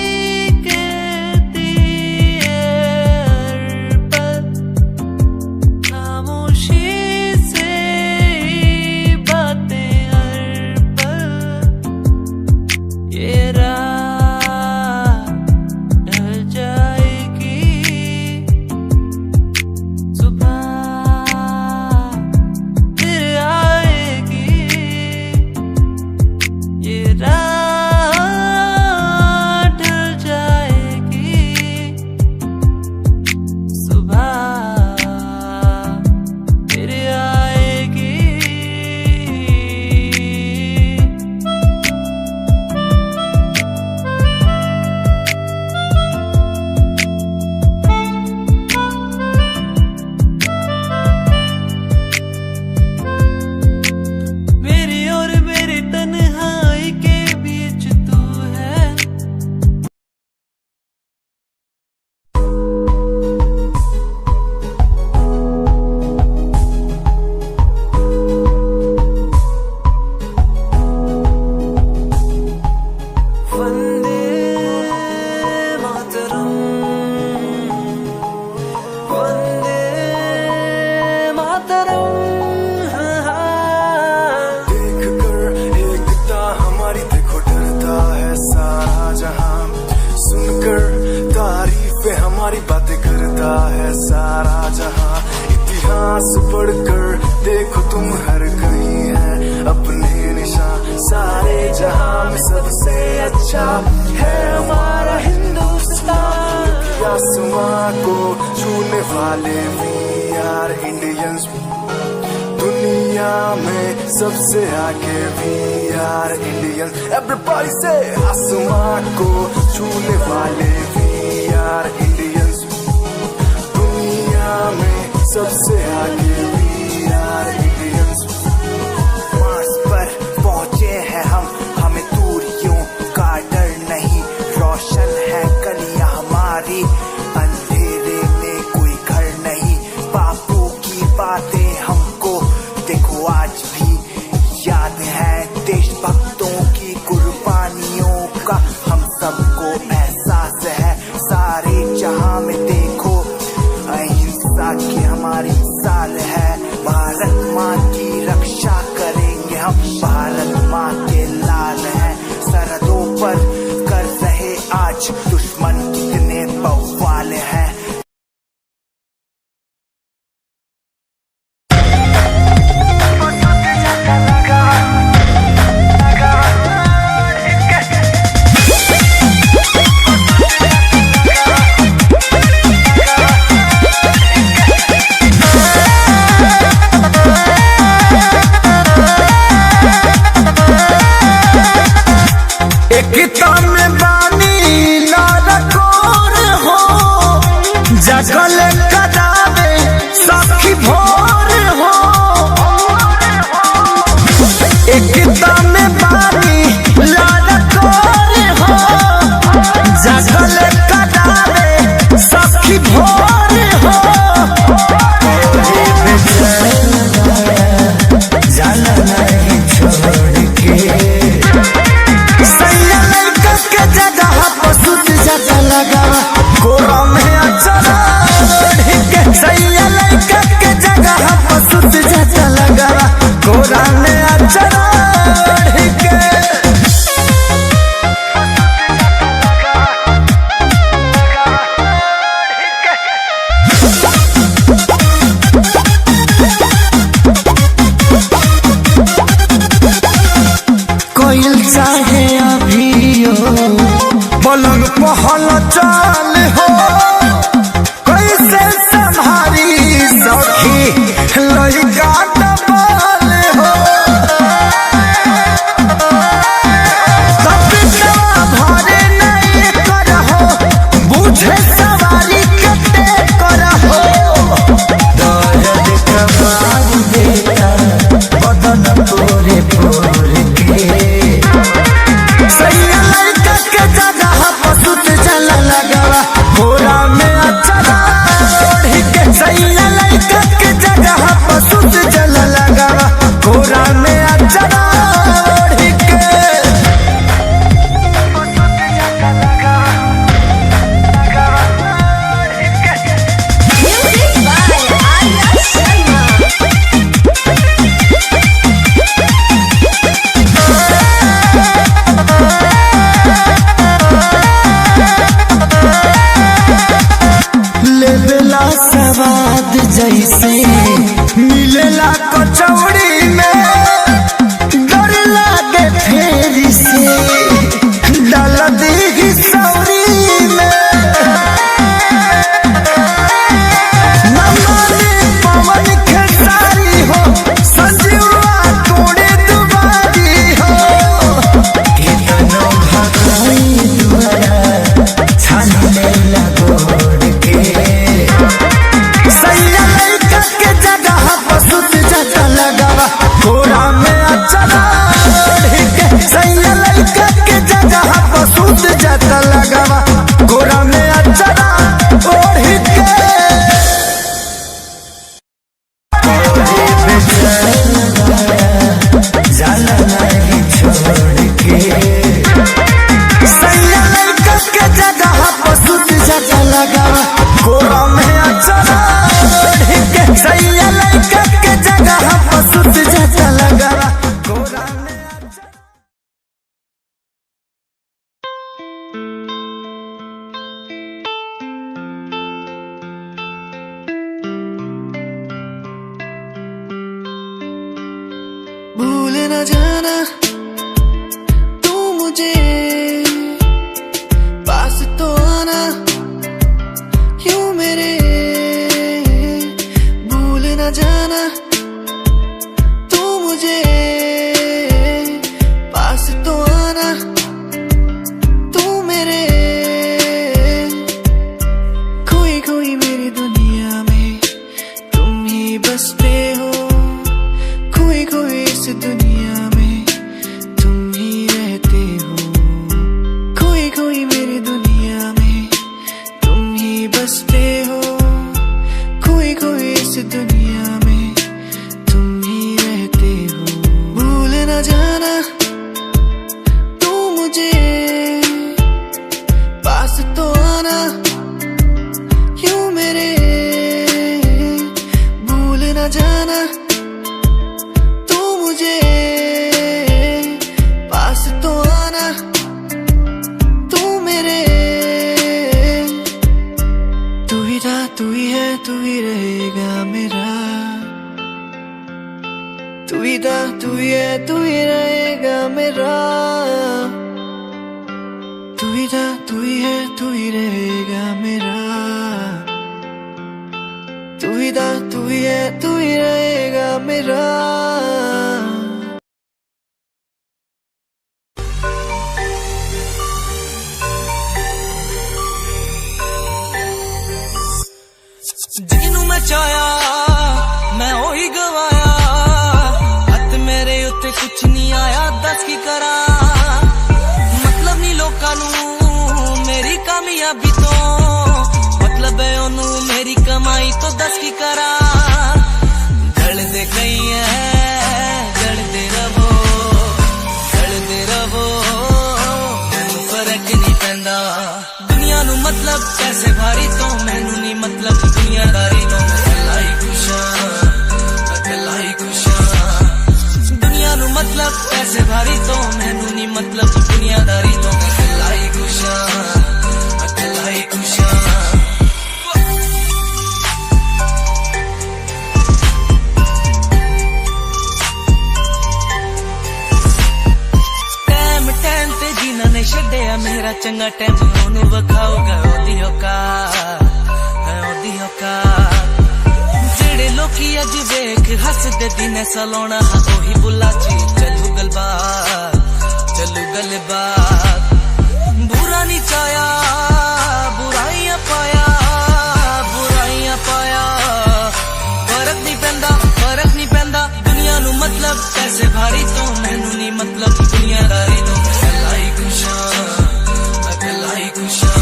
हमारी बातें करता है सारा जहां, इतिहास पढ़कर देखो तुम हर कहीं है अपने निशान। सारे जहां में सबसे अच्छा है हमारा हिंदुस्तान। आसमां को छूने वाले वी आर इंडियंस, दुनिया में सबसे आगे वी आर इंडियंस। एवरीबॉडी से आसमां को छूने वाले वी आर इंडियंस, दुनिया में सबसे आगे वी आर इंडियंस। मार्स पर पहुंचे हैं हम, हमें दूरियों का डर नहीं। रोशन है गलियां हमारी, अंधेरे में कोई घर नहीं। बापू की बातें हमको देखो आज भी याद है, देशभक्तों की कुर्बानियों का हम सबको एहसास है। सारे जहां में देखो अहिंसा की हमारी मिसाल है। भारत माँ की रक्षा करेंगे हम, भारत माँ के लाल हैं। सरहदों पर कर रहे आज दुश्मन कितने बवाल हैं। एकता में बानी नारकोर हो, जगल कदावे सखी भोर हो। एकता में बानी नारकोर हो, जगल कदावे सखी भोर हो। जाना नहीं छोड़ के जगह पसुत जाता लगा कोरा में अचरा के। सैया लड़का के जगह पसुत जाता लगा कोरा में अचरा के। कोयल चाहे अभी पियो पलंग पहल चाल हो कैसे संभारी सखी लड़का डबल हो भरे नहीं करहो बुझे सवारी कटे करहो दर्द कबाब देता बदन पूरे पूरे के सैया लड़का के जगह पसुत चला लगावा बोरा में अचरा ओढ़ी के सैया लड़का के जगह पसुत चला लगावा बोरा में अचरा ओढ़ी के Music by Arya Sharma. लेबेला सवाद जैसे मिलेला कचौड़ी में डर लागे फेरी से डाल दी सौरी में नमानी पवन खेसारी हो संजीवा तोड़े दुबारी हो कितनो भगाई दुआरा छाने लगोड़ के सैया लड़का के जगह पसुत जटा लगावा घोड़ा में अचरा ओढ़ी के सैया लड़का के जगह पसुत जटा लगावा घोड़ा में अचरा ओढ़ी के जाला नहीं छोड़ के सैया लड़का के जगह पसुत जटा लगावा घोड़ा में अचरा ओढ़ी के सैया लड़का के जगह पसुत जटा लगावा घोड़ा में अचरा भूल न जाना तू मुझे पास तो आना यूं मेरे भूल न जाना तू मुझे पास तो आना तू मेरे खोई खोई मेरी दुनिया में तुम ही बसते हो खोई खोई इस दुनिया में तुम ही रहते हो खोई खोई मेरी दुनिया में तुम ही बसते हो खोई खोई इस दुनिया में तुम ही रहते हो भूल न जाना तू मुझे पास तो आना यूं मेरे भूल न जाना तू मुझे पास तो आना तू मेरे तू ही था तू ही है तू ही रहेगा मेरा तू ही था तू ही है तू ही रहेगा मेरा तू ही था तू ही है तू ही रहेगा मेरा तू ही था तू ही है तू ही रहेगा मेरा ਜਿਹਨੂੰ ਮੈਂ ਚਾਹਿਆ ਮੈਂ ਉਹੀ ਗਵਾਇਆ ਹੱਥ ਮੇਰੇ ਉੱਤੇ ਕੁਛ ਨਹੀਂ ਆਇਆ ਦੱਸ ਕੀ ਕਰਾਂ ਮਤਲਬ ਨਹੀਂ ਲੋਕਾਂ ਨੂੰ ਮੇਰੀ ਕਾਮਯਾਬੀ ਤੋਂ ਮਤਲਬ ਹੈ ਉਹਨੂੰ ਮੇਰੀ ਕਮਾਈ ਤੋਂ ਦੱਸ ਕੀ ਕਰਾਂ ਜਲਦੇ ਗਈ ਐ ਜਲਦੇ ਰਵੋ ਮੈਨੂੰ ਫਰਕ ਨਹੀਂ ਪੈਂਦਾ ਦੁਨੀਆ ਨੂੰ ਮਤਲਬ ਪੈਸੇ ਭਾਰੀ ਤੋਂ ਮੈਨੂੰ ਨਹੀਂ ਮਤਲਬ ਦੁਨੀਆਦਾਰੀ ਤੋਂ ਮੈਂ ਇਕੱਲਾ ਹੀ ਖੁਸ਼ ਹਾਂ ਦੁਨੀਆ ਨੂੰ ਮਤਲਬ ਪੈਸੇ ਭਾਰੀ ਤੋਂ ਮੈਨੂੰ ਨਹੀਂ ਮਤਲਬ ਦੁਨੀਆਦਾਰੀ ਤੋਂ ਮੈਂ ਇਕੱਲਾ ਹੀ ਖੁਸ਼ ਹਾਂ ਟਾਈਮ ਤੇ ਜਿਨ੍ਹਾਂ ਨੇ छड़िया मेरा चंगा टाइम ओनू वखाऊगा ओदी औकात जेड़े लोकी अज वेख हसदे दिने सलोना ओही बुला ची चलू गलबात बुरा नहीं चाया बुराइयां पाया फर्क नहीं पैंदा दुनिया नू मतलब पैसे भारी तो मैनू नहीं मतलब दुनियादारी तो अकेला ही खुशां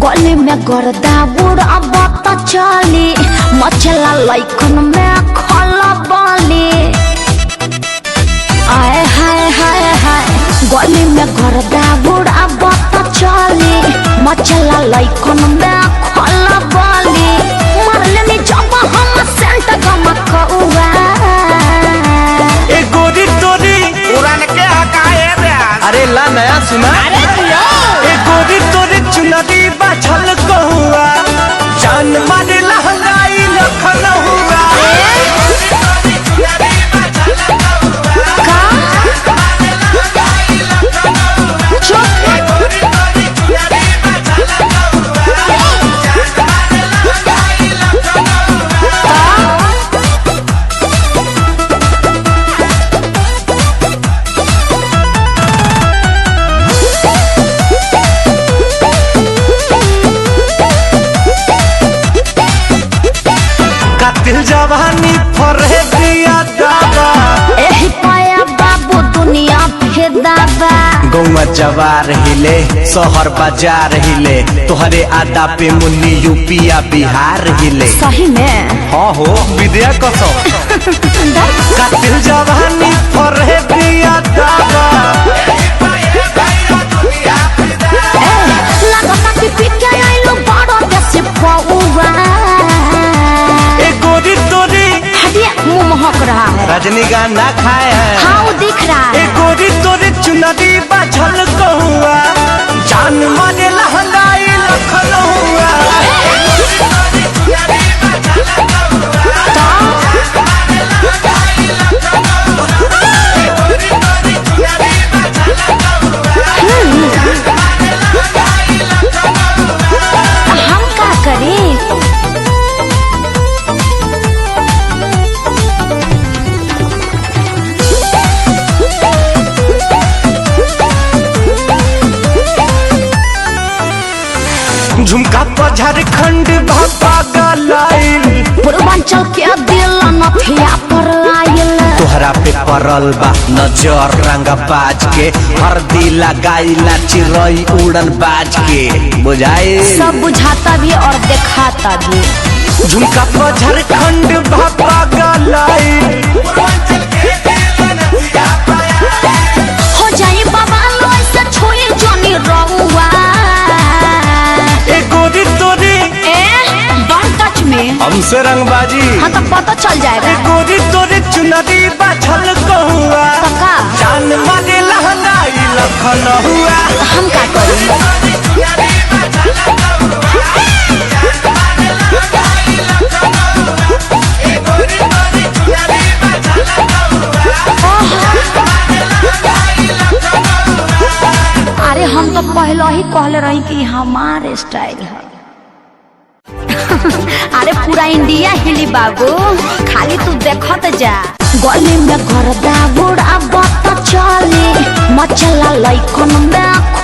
गली में गर्दा बुढ़ा बता चली मचला लइकन में खला बाली आए हाय गली में गर्दा बुढ़ा बता चली मचला लइकन में खला बाली मरले में जब हम सेंट गमकउआ ए गोरी तोरी उड़न के हकाए रे अरे ला नया सुना अरे ए गोरी तोरी चुनरी बाछल कहुआ जान मारे लहंगाई लखन हुआ दिल जवानी फरे दिया दादा एही पाया बाबू दुनिया फेदाबा गौवा जवार हिले शहर बाजार हिले तोहरे आदा पे मुन्नी यूपिया बिहार हिले सही में हाँ हो विद्या कसम का दिल जवानी फरे दिया दादा लगता कि पीछे आइलो बड़ो देसी पौवा मुंह महक रहा है रजनीगंधा ना खाए हैं हाँ वो दिख रहा है गोरी तोरी चुनरी बाछल कहुआ जान मारे लहंगाई लखन हुआ हम क्या करें झुमका पर झारखंड भापा गलाइल पूर्वांचल के दिल नथिया पर आइल तोहरा पे परल बा नजर रंगा बाज के हरदी लगाइला चिरई उड़न बाज के बुझाए सब बुझाता भी और दिखाता भी झुमका पर झारखंड भापा गलाइल हो जाए बाबा लो ऐसे छोए जोनी रहुआ हमसे रंगबाजी हाँ तो पता चल जाएगा गोरी तोरी चुनरी बाछल कहुआ जान मारे लहंगाई लखन हुआ हम क्या करेंगे अरे हम तो पहले ही कहले रही कि हमारे स्टाइल है अरे पूरा इंडिया हिली बाबू खाली तू देखत जा गली में गर्दा बुढ़ा बता चली मचला लइकन में